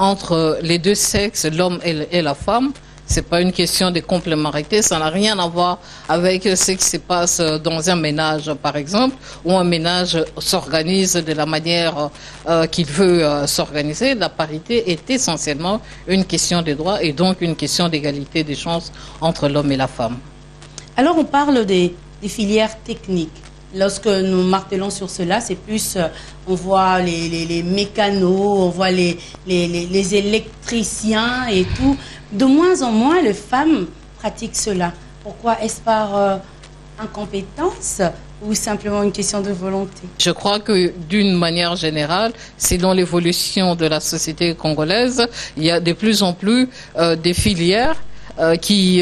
entre les deux sexes, l'homme et la femme. C'est pas une question de complémentarité, ça n'a rien à voir avec ce qui se passe dans un ménage, par exemple, où un ménage s'organise de la manière qu'il veut s'organiser. La parité est essentiellement une question de droit et donc une question d'égalité des chances entre l'homme et la femme. Alors on parle des filières techniques. Lorsque nous martelons sur cela, c'est plus, on voit les mécanos, on voit les électriciens et tout. De moins en moins, les femmes pratiquent cela. Pourquoi? Est-ce par incompétence ou simplement une question de volonté? Je crois que d'une manière générale, selon l'évolution de la société congolaise, il y a de plus en plus des filières qui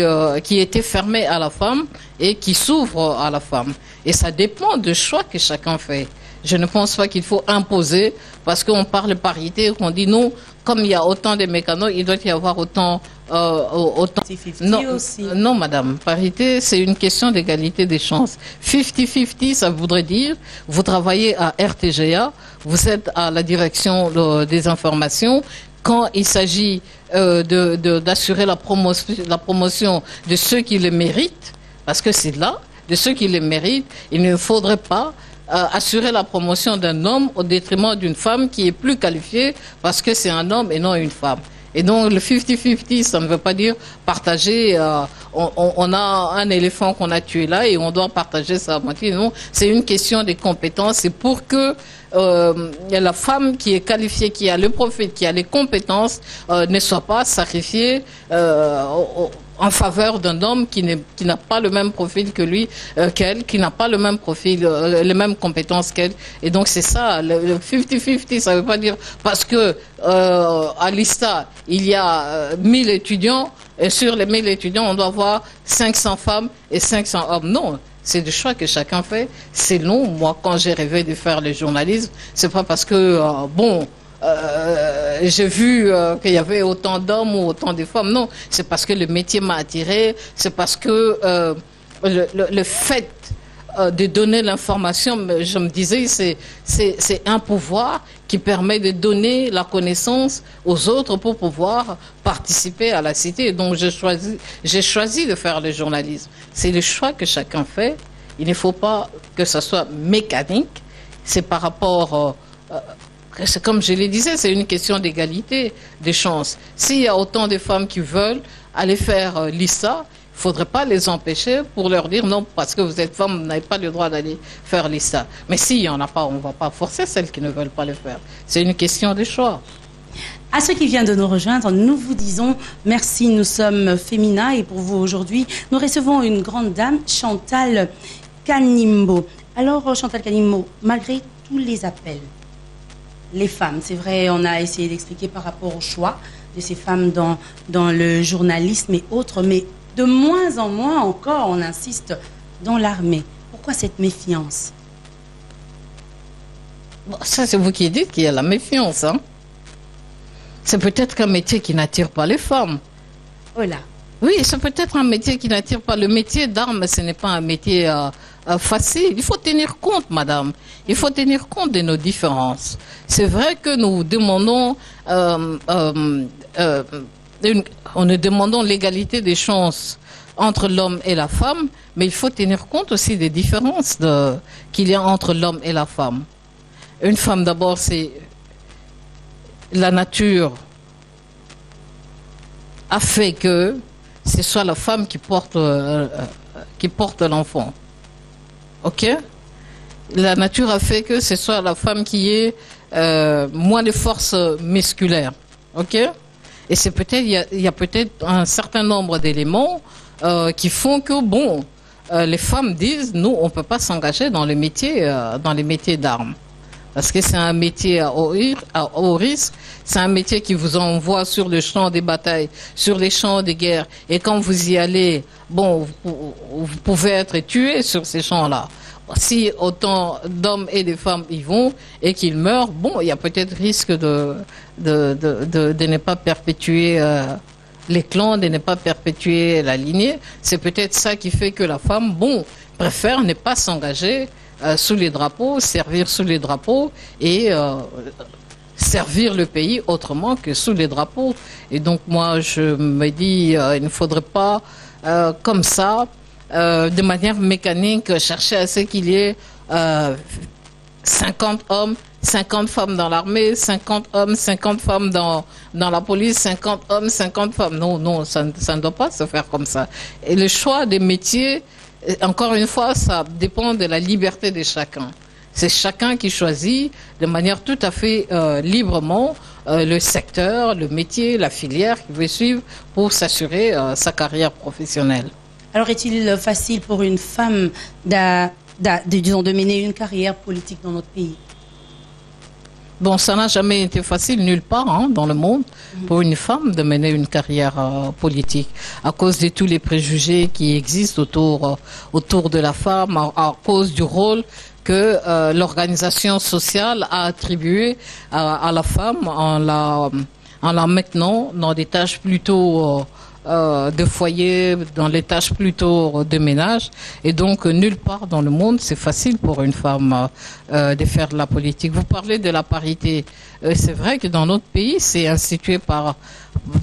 étaient fermées à la femme et qui s'ouvrent à la femme. Et ça dépend du choix que chacun fait. Je ne pense pas qu'il faut imposer parce qu'on parle parité, qu'on dit non, comme il y a autant de mécanos, il doit y avoir autant... Non, aussi. Non, madame, parité, c'est une question d'égalité des chances. 50-50, ça voudrait dire, vous travaillez à RTGA, vous êtes à la direction des informations. Quand il s'agit d'assurer la promotion de ceux qui le méritent, parce que c'est là, de ceux qui le méritent, il ne faudrait pas assurer la promotion d'un homme au détriment d'une femme qui est plus qualifiée parce que c'est un homme et non une femme. Et donc le 50-50, ça ne veut pas dire partager, on a un éléphant qu'on a tué là et on doit partager sa moitié. Non, c'est une question des compétences. C'est pour que la femme qui est qualifiée, qui a le profil, qui a les compétences, ne soit pas sacrifiée en faveur d'un homme qui n'a pas le même profil que lui, qu'elle, qui n'a pas le même profil, les mêmes compétences qu'elle. Et donc c'est ça, le 50-50, ça ne veut pas dire parce que à l'ISTA, il y a 1000 étudiants, et sur les 1000 étudiants, on doit avoir 500 femmes et 500 hommes. Non, c'est du choix que chacun fait. C'est long. Moi, quand j'ai rêvé de faire le journalisme, c'est pas parce que, j'ai vu qu'il y avait autant d'hommes ou autant de femmes. Non, c'est parce que le métier m'a attiré. C'est parce que le fait de donner l'information, je me disais, c'est un pouvoir qui permet de donner la connaissance aux autres pour pouvoir participer à la cité. Donc j'ai choisi de faire le journalisme. C'est le choix que chacun fait. Il ne faut pas que ça soit mécanique. C'est par rapport... c'est comme je le disais, c'est une question d'égalité des chances. S'il y a autant de femmes qui veulent aller faire l'ISA, il ne faudrait pas les empêcher pour leur dire non, parce que vous êtes femme, vous n'avez pas le droit d'aller faire l'ISA. Mais s'il n'y en a pas, on ne va pas forcer celles qui ne veulent pas le faire. C'est une question de choix. À ceux qui viennent de nous rejoindre, nous vous disons merci, nous sommes Femina et pour vous aujourd'hui, nous recevons une grande dame, Chantal Kanimbo. Alors Chantal Kanimbo, malgré tous les appels, les femmes, c'est vrai, on a essayé d'expliquer par rapport au choix de ces femmes dans le journalisme et autres, mais de moins en moins encore, on insiste dans l'armée. Pourquoi cette méfiance? Bon, ça, c'est vous qui dites qu'il y a la méfiance. Hein? C'est peut-être qu'un métier qui n'attire pas les femmes. Oh là. Oui, c'est peut-être un métier qui n'attire pas. Le métier d'armes, ce n'est pas un métier facile. Il faut tenir compte, madame. Il faut tenir compte de nos différences. C'est vrai que nous demandons, nous demandons l'égalité des chances entre l'homme et la femme, mais il faut tenir compte aussi des différences qu'il y a entre l'homme et la femme. Une femme, d'abord, c'est la nature a fait que ce soit la femme qui porte l'enfant. Ok? La nature a fait que ce soit la femme qui ait moins de force musculaire. Ok? Et c'est peut-être, il y a peut-être un certain nombre d'éléments qui font que, bon, les femmes disent, nous, on ne peut pas s'engager dans les métiers d'armes. Parce que c'est un métier à haut risque, c'est un métier qui vous envoie sur le champ des batailles, sur les champs de guerre. Et quand vous y allez, bon, vous pouvez être tué sur ces champs-là. Si autant d'hommes et de femmes y vont et qu'ils meurent, bon, il y a peut-être risque de ne pas perpétuer les clans, de ne pas perpétuer la lignée. C'est peut-être ça qui fait que la femme, bon, préfère ne pas s'engager sous les drapeaux, servir sous les drapeaux et servir le pays autrement que sous les drapeaux. Et donc moi, je me dis, il ne faudrait pas, comme ça, de manière mécanique, chercher à ce qu'il y ait 50 hommes, 50 femmes dans l'armée, 50 hommes, 50 femmes dans la police, 50 hommes, 50 femmes. Non, non, ça ne doit pas se faire comme ça. Et le choix des métiers, encore une fois, ça dépend de la liberté de chacun. C'est chacun qui choisit de manière tout à fait librement le secteur, le métier, la filière qu'il veut suivre pour s'assurer sa carrière professionnelle. Alors, est-il facile pour une femme de mener une carrière politique dans notre pays? Bon, ça n'a jamais été facile nulle part hein, dans le monde pour une femme de mener une carrière politique à cause de tous les préjugés qui existent autour de la femme, à cause du rôle que l'organisation sociale a attribué à la femme en la maintenant dans des tâches plutôt de foyer, dans les tâches plutôt de ménage. Et donc, nulle part dans le monde, c'est facile pour une femme de faire de la politique. Vous parlez de la parité. C'est vrai que dans notre pays, c'est institué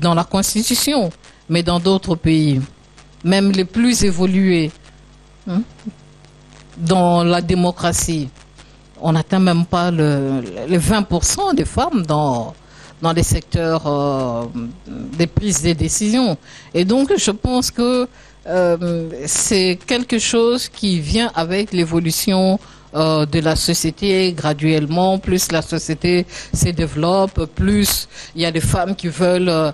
dans la Constitution. Mais dans d'autres pays, même les plus évolués, dans la démocratie, on n'atteint même pas les 20% des femmes dans les secteurs des prises de décisions. Et donc, je pense que c'est quelque chose qui vient avec l'évolution de la société graduellement. Plus la société se développe, plus il y a des femmes qui veulent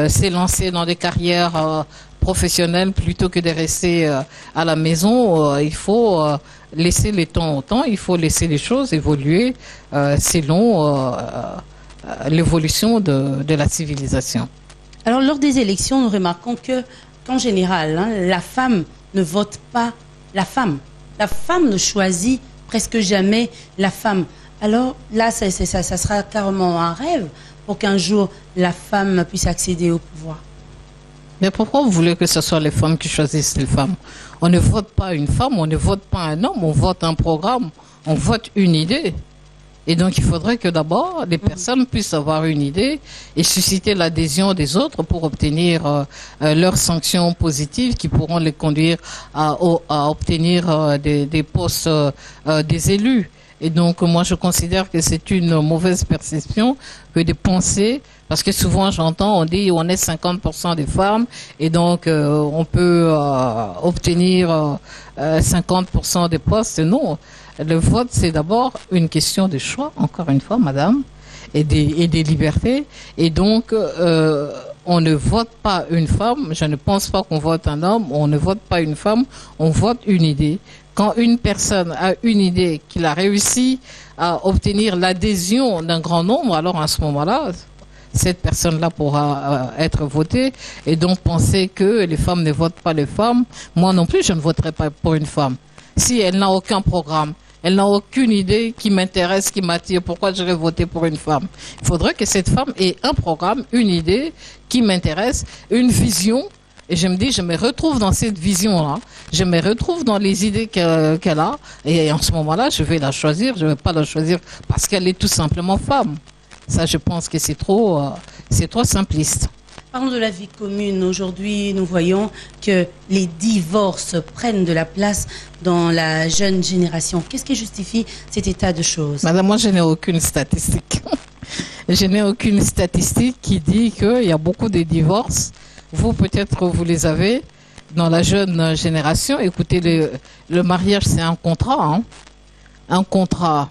s'élancer dans des carrières professionnelles plutôt que de rester à la maison. Il faut laisser le temps au temps, il faut laisser les choses évoluer selon l'évolution de la civilisation. Alors, lors des élections, nous remarquons qu'en général, hein, la femme ne vote pas la femme. La femme ne choisit presque jamais la femme. Alors là, ça sera carrément un rêve pour qu'un jour, la femme puisse accéder au pouvoir. Mais pourquoi vous voulez que ce soit les femmes qui choisissent les femmes? On ne vote pas une femme, on ne vote pas un homme, on vote un programme, on vote une idée. Et donc, il faudrait que d'abord, les personnes puissent avoir une idée et susciter l'adhésion des autres pour obtenir leurs sanctions positives qui pourront les conduire à obtenir des postes des élus. Et donc, moi, je considère que c'est une mauvaise perception que de penser, parce que souvent, j'entends, on dit on est 50% des femmes et donc on peut obtenir 50% des postes. Non. Le vote, c'est d'abord une question de choix, encore une fois, madame, et des libertés. Et donc, on ne vote pas une femme. Je ne pense pas qu'on vote un homme. On ne vote pas une femme. On vote une idée. Quand une personne a une idée, qu'il a réussi à obtenir l'adhésion d'un grand nombre, alors à ce moment-là, cette personne-là pourra être votée. Et donc, penser que les femmes ne votent pas les femmes, moi non plus, je ne voterai pas pour une femme. Si elle n'a aucun programme, elle n'a aucune idée qui m'intéresse, qui m'attire, pourquoi je vais voter pour une femme? Il faudrait que cette femme ait un programme, une idée qui m'intéresse, une vision. Et je me dis, je me retrouve dans cette vision-là. Je me retrouve dans les idées qu'elle a. Et en ce moment-là, je vais la choisir. Je ne vais pas la choisir parce qu'elle est tout simplement femme. Ça, je pense que c'est trop simpliste. Parlons de la vie commune. Aujourd'hui, nous voyons que les divorces prennent de la place dans la jeune génération. Qu'est-ce qui justifie cet état de choses? Madame, moi, je n'ai aucune statistique. Je n'ai aucune statistique qui dit qu'il y a beaucoup de divorces. Vous, peut-être, vous les avez dans la jeune génération. Écoutez, le mariage, c'est un contrat. Hein? Un contrat.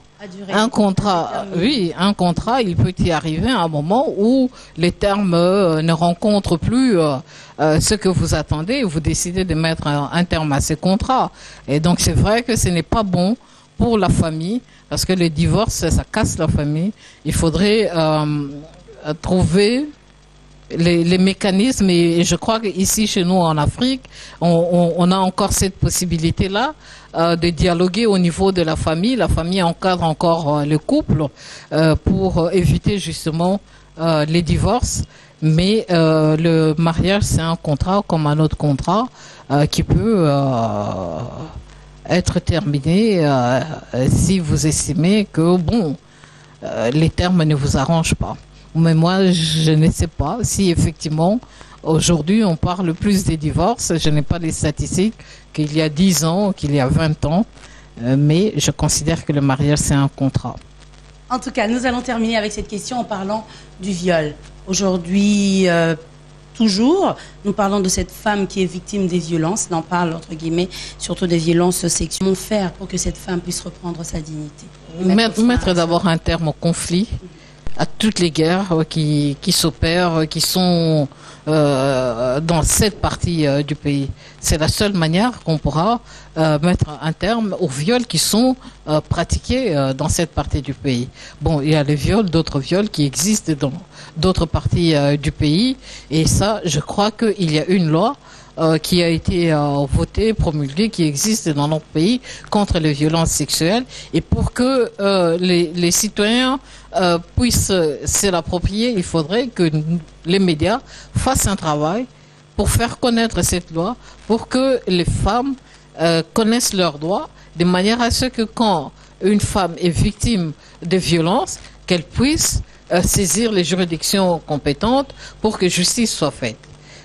Oui, un contrat, il peut y arriver à un moment où les termes ne rencontrent plus ce que vous attendez et vous décidez de mettre un terme à ces contrats. Et donc, c'est vrai que ce n'est pas bon pour la famille parce que le divorce, ça casse la famille. Il faudrait trouver les mécanismes et je crois qu'ici chez nous en Afrique on a encore cette possibilité-là de dialoguer au niveau de la famille. La famille encadre encore le couple pour éviter justement les divorces, mais le mariage c'est un contrat comme un autre contrat qui peut être terminé si vous estimez que bon les termes ne vous arrangent pas. Mais moi, je ne sais pas si effectivement, aujourd'hui, on parle plus des divorces. Je n'ai pas les statistiques qu'il y a 10 ans, qu'il y a 20 ans, mais je considère que le mariage, c'est un contrat. En tout cas, nous allons terminer avec cette question en parlant du viol. Aujourd'hui, toujours, nous parlons de cette femme qui est victime des violences. On en parle, entre guillemets, surtout des violences sexuelles. Comment faire pour que cette femme puisse reprendre sa dignité? Mettre d'abord un terme au conflit, à toutes les guerres qui s'opèrent, qui sont dans cette partie du pays. C'est la seule manière qu'on pourra mettre un terme aux viols qui sont pratiqués dans cette partie du pays. Bon, il y a les viols, d'autres viols qui existent dans d'autres parties du pays. Et ça, je crois qu'il y a une loi qui a été votée, promulguée, qui existe dans notre pays contre les violences sexuelles. Et pour que les citoyens puissent se l'approprier, il faudrait que les médias fassent un travail pour faire connaître cette loi, pour que les femmes connaissent leurs droits, de manière à ce que quand une femme est victime de violences, qu'elle puisse saisir les juridictions compétentes pour que justice soit faite.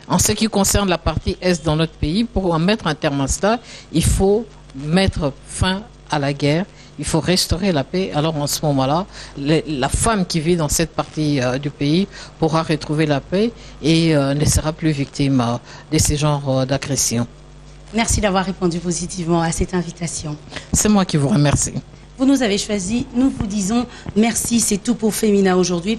En ce qui concerne la partie Est dans notre pays, pour en mettre un terme à cela, il faut mettre fin à la guerre, il faut restaurer la paix. Alors en ce moment-là, la femme qui vit dans cette partie du pays pourra retrouver la paix et ne sera plus victime de ces genres d'agressions. Merci d'avoir répondu positivement à cette invitation. C'est moi qui vous remercie. Vous nous avez choisi, nous vous disons merci, c'est tout pour Femina aujourd'hui.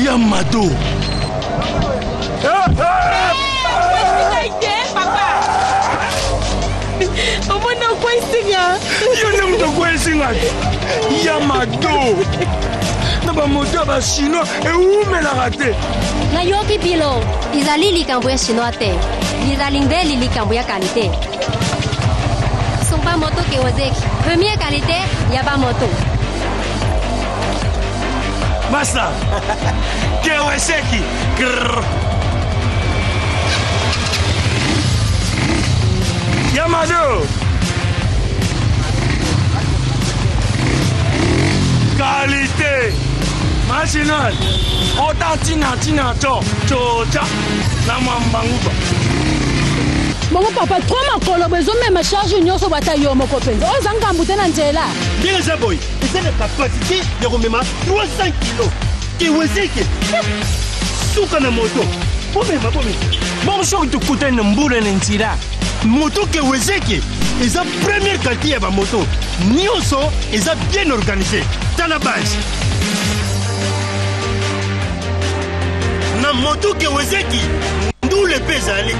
Yamado. Yamado. Naba moto ba chinois et où me la raté. Na yoki bilo, izali likambuya chinois te. Izalingbe likambuya qualité. Somba moto ke wazeki. Première qualité, yaba moto. Masa. Keweseki. Yamado. Qualité. Machinal. Otantina tina cho. Chocha. Namambanguba. Mon papa, 3 makolo besoin même charge nyonso batayo moko penza. Ozanga mbutena nzela. Bien les boy, c'est la capacité de remettre 300 kilos. Qui wezeke. Souka na moto. Pomema. Bon choc de coûter une boule en tira. Moto qui wezeke. Ils ont première qualité à moto. Nioso, ils ont bien organisé. Dans la base. Na moto qui wezeke. D'où les pèse aller.